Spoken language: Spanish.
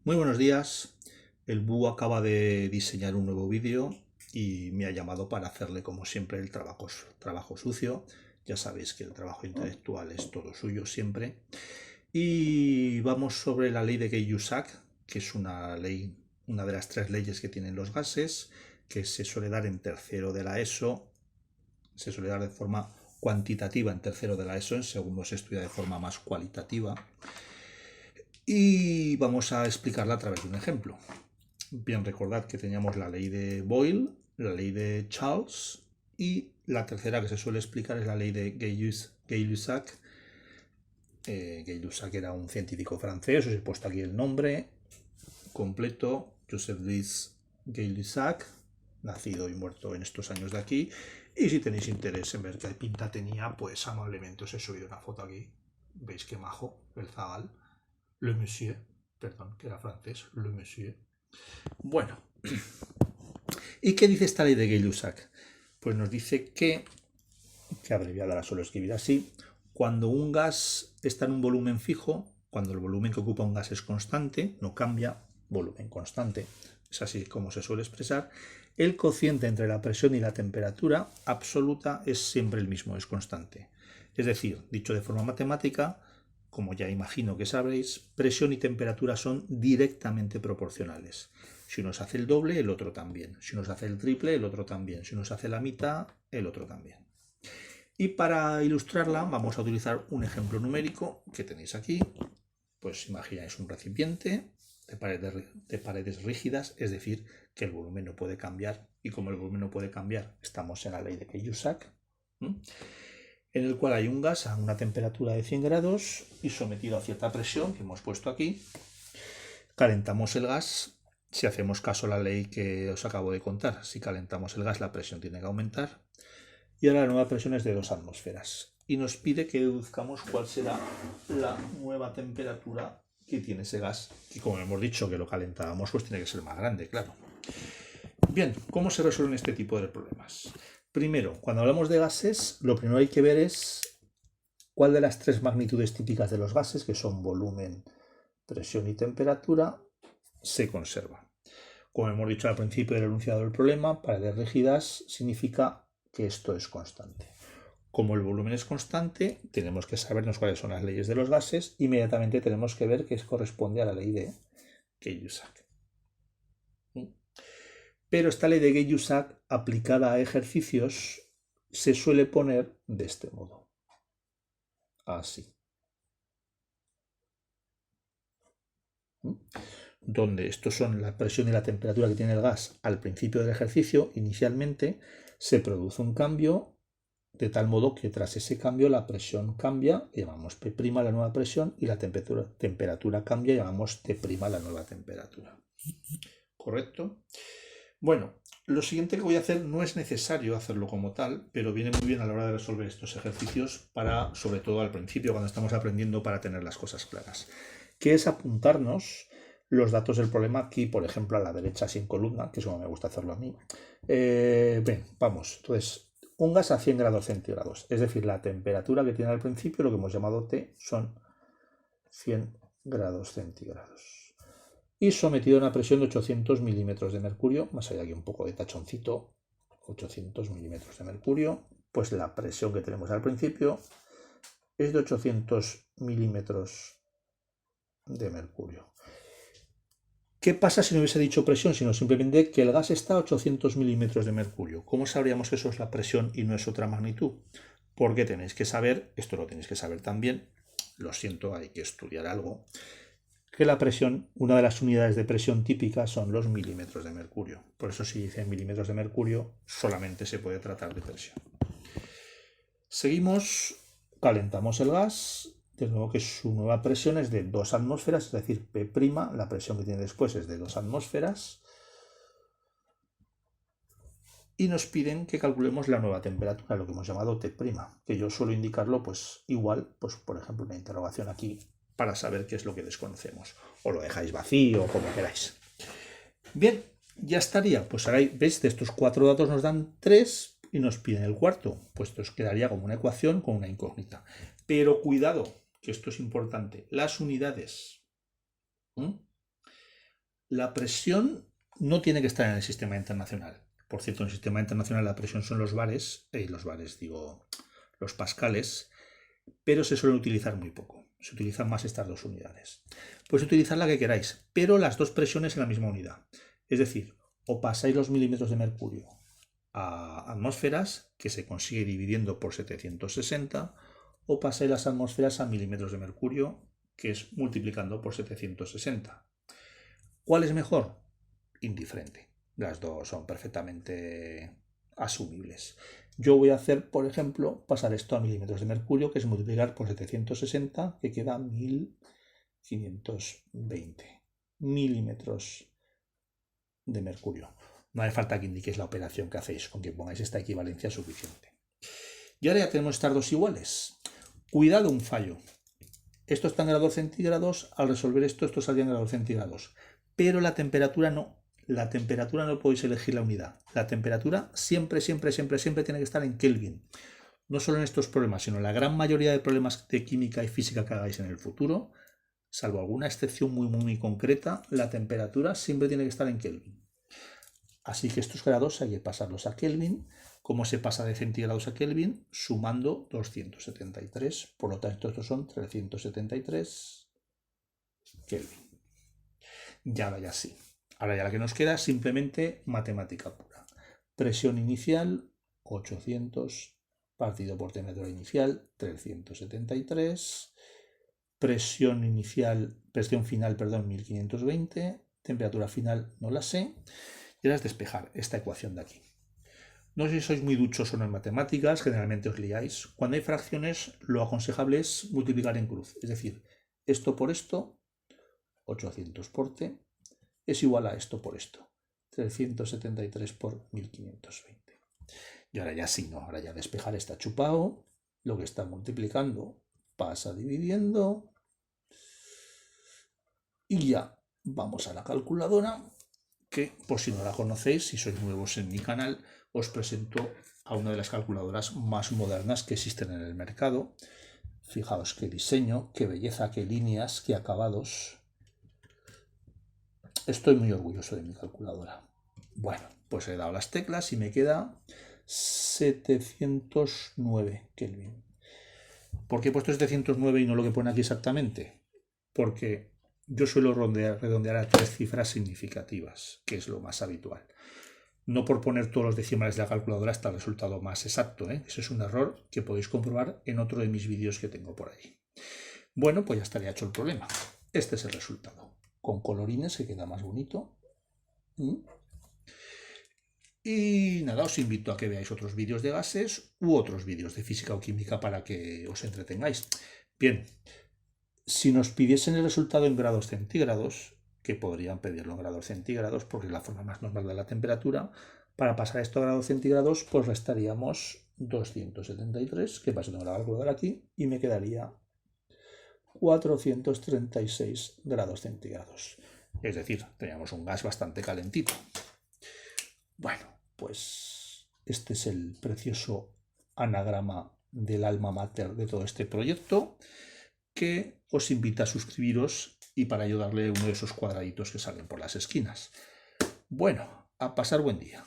Muy buenos días. El Búho acaba de diseñar un nuevo vídeo y me ha llamado para hacerle, como siempre, el trabajo sucio. Ya sabéis que el trabajo intelectual es todo suyo siempre. Y vamos sobre la ley de Gay-Lussac, que es una ley, una de las tres leyes que tienen los gases, que se suele dar en tercero de la ESO. Se suele dar de forma cuantitativa en tercero de la ESO, en segundo se estudia de forma más cualitativa. Y vamos a explicarla a través de un ejemplo. Bien, recordad que teníamos la ley de Boyle, la ley de Charles y la tercera que se suele explicar es la ley de Gay-Lussac. Gay-Lussac era un científico francés, os he puesto aquí el nombre completo, Joseph-Louis Gay-Lussac, nacido y muerto en estos años de aquí. Y si tenéis interés en ver qué pinta tenía, pues amablemente os he subido una foto aquí. Veis qué majo, el zagal. Le Monsieur, perdón, que era francés, Le Monsieur. Bueno, ¿y qué dice esta ley de Gay-Lussac? Pues nos dice que abreviada la suelo escribir así, cuando un gas está en un volumen fijo, cuando el volumen que ocupa un gas es constante, no cambia, volumen constante, es así como se suele expresar, el cociente entre la presión y la temperatura absoluta es siempre el mismo, es constante. Es decir, dicho de forma matemática, como ya imagino que sabréis, presión y temperatura son directamente proporcionales. Si uno se hace el doble, el otro también. Si uno se hace el triple, el otro también. Si uno se hace la mitad, el otro también. Y para ilustrarla vamos a utilizar un ejemplo numérico que tenéis aquí. Pues imagináis un recipiente de paredes rígidas, es decir, que el volumen no puede cambiar. Y como el volumen no puede cambiar, estamos en la ley de Gay-Lussac, en el cual hay un gas a una temperatura de 100 grados y sometido a cierta presión que hemos puesto aquí. Calentamos el gas. Si hacemos caso a la ley que os acabo de contar, si calentamos el gas la presión tiene que aumentar. Y ahora la nueva presión es de 2 atmósferas. Y nos pide que deduzcamos cuál será la nueva temperatura que tiene ese gas. Y como hemos dicho que lo calentábamos, pues tiene que ser más grande, claro. Bien, ¿cómo se resuelven este tipo de problemas? Primero, cuando hablamos de gases, lo primero que hay que ver es cuál de las tres magnitudes típicas de los gases, que son volumen, presión y temperatura, se conserva. Como hemos dicho al principio del enunciado del problema, paredes rígidas significa que esto es constante. Como el volumen es constante, tenemos que sabernos cuáles son las leyes de los gases. Inmediatamente tenemos que ver que corresponde a la ley de Gay-Lussac. Pero esta ley de Gay-Lussac aplicada a ejercicios se suele poner de este modo. Así. Donde estos son la presión y la temperatura que tiene el gas al principio del ejercicio, inicialmente se produce un cambio de tal modo que tras ese cambio la presión cambia, llamamos P' la nueva presión, y la temperatura cambia, llamamos T' la nueva temperatura. ¿Correcto? Bueno, lo siguiente que voy a hacer no es necesario hacerlo como tal, pero viene muy bien a la hora de resolver estos ejercicios para, sobre todo al principio, cuando estamos aprendiendo, para tener las cosas claras, que es apuntarnos los datos del problema aquí, por ejemplo, a la derecha sin columna, que es como me gusta hacerlo a mí. Bien, vamos, entonces, un gas a 100 grados centígrados, es decir, la temperatura que tiene al principio, lo que hemos llamado T, son 100 grados centígrados. Y sometido a una presión de 800 milímetros de mercurio, más allá aquí un poco de tachoncito, 800 milímetros de mercurio, pues la presión que tenemos al principio es de 800 milímetros de mercurio. ¿Qué pasa si no hubiese dicho presión, sino simplemente que el gas está a 800 milímetros de mercurio? ¿Cómo sabríamos que eso es la presión y no es otra magnitud? Porque tenéis que saber, esto lo tenéis que saber también, lo siento, hay que estudiar algo, que la presión, una de las unidades de presión típicas son los milímetros de mercurio. Por eso si dice milímetros de mercurio, solamente se puede tratar de presión. Seguimos, calentamos el gas. De nuevo que su nueva presión es de 2 atmósferas, es decir, P', la presión que tiene después es de 2 atmósferas. Y nos piden que calculemos la nueva temperatura, lo que hemos llamado T', que yo suelo indicarlo pues igual, pues por ejemplo una interrogación aquí para saber qué es lo que desconocemos. O lo dejáis vacío, como queráis. Bien, ya estaría. Pues ahora veis, de estos 4 datos nos dan 3 y nos piden el cuarto. Pues esto quedaría como una ecuación con una incógnita. Pero cuidado, que esto es importante. Las unidades. La presión no tiene que estar en el sistema internacional. Por cierto, en el sistema internacional la presión son los bares, los pascales, pero se suelen utilizar muy poco. Se utilizan más estas dos unidades. Puedes utilizar la que queráis, pero las dos presiones en la misma unidad. Es decir, o pasáis los milímetros de mercurio a atmósferas, que se consigue dividiendo por 760, o pasáis las atmósferas a milímetros de mercurio, que es multiplicando por 760. ¿Cuál es mejor? Indiferente. Las dos son perfectamente asumibles. Yo voy a hacer, por ejemplo, pasar esto a milímetros de mercurio, que es multiplicar por 760, que queda 1520 milímetros de mercurio. No hace falta que indiquéis la operación que hacéis, con que pongáis esta equivalencia suficiente. Y ahora ya tenemos estas dos iguales. Cuidado, un fallo. Esto está en grados centígrados, al resolver esto saldría en grados centígrados. Pero la temperatura no. La temperatura no podéis elegir la unidad. La temperatura siempre tiene que estar en Kelvin. No solo en estos problemas, sino en la gran mayoría de problemas de química y física que hagáis en el futuro, salvo alguna excepción muy concreta, la temperatura siempre tiene que estar en Kelvin. Así que estos grados hay que pasarlos a Kelvin. ¿Cómo se pasa de centígrados a Kelvin? Sumando 273. Por lo tanto, estos son 373 Kelvin. Y ahora ya sí. Ahora ya la que nos queda es simplemente matemática pura. Presión inicial, 800, partido por temperatura inicial, 373. Presión final, 1520. Temperatura final no la sé. Y ahora es despejar esta ecuación de aquí. No sé si sois muy duchos o no en matemáticas, generalmente os liáis. Cuando hay fracciones, lo aconsejable es multiplicar en cruz. Es decir, esto por esto, 800 por t, es igual a esto por esto, 373 por 1520. Y ahora ya sí, no, ahora ya despejar está chupado, lo que está multiplicando pasa dividiendo, y ya vamos a la calculadora, que por si no la conocéis, si sois nuevos en mi canal, os presento a una de las calculadoras más modernas que existen en el mercado. Fijaos qué diseño, qué belleza, qué líneas, qué acabados. Estoy muy orgulloso de mi calculadora. Bueno, pues he dado las teclas y me queda 709 Kelvin. ¿Por qué he puesto 709 y no lo que pone aquí exactamente? Porque yo suelo redondear a 3 cifras significativas, que es lo más habitual. No por poner todos los decimales de la calculadora hasta el resultado más exacto, ¿eh? Eso es un error que podéis comprobar en otro de mis vídeos que tengo por ahí. Bueno, pues ya estaría hecho el problema. Este es el resultado. Con colorines se queda más bonito. Y nada, os invito a que veáis otros vídeos de gases u otros vídeos de física o química para que os entretengáis. Bien, si nos pidiesen el resultado en grados centígrados, que podrían pedirlo en grados centígrados porque es la forma más normal de la temperatura, para pasar esto a grados centígrados pues restaríamos 273, que paso tengo la calculadora aquí, y me quedaría 436 grados centígrados. Es decir, teníamos un gas bastante calentito. Bueno, pues este es el precioso anagrama del alma mater de todo este proyecto, que os invita a suscribiros y para ayudarle uno de esos cuadraditos que salen por las esquinas. Bueno, a pasar buen día.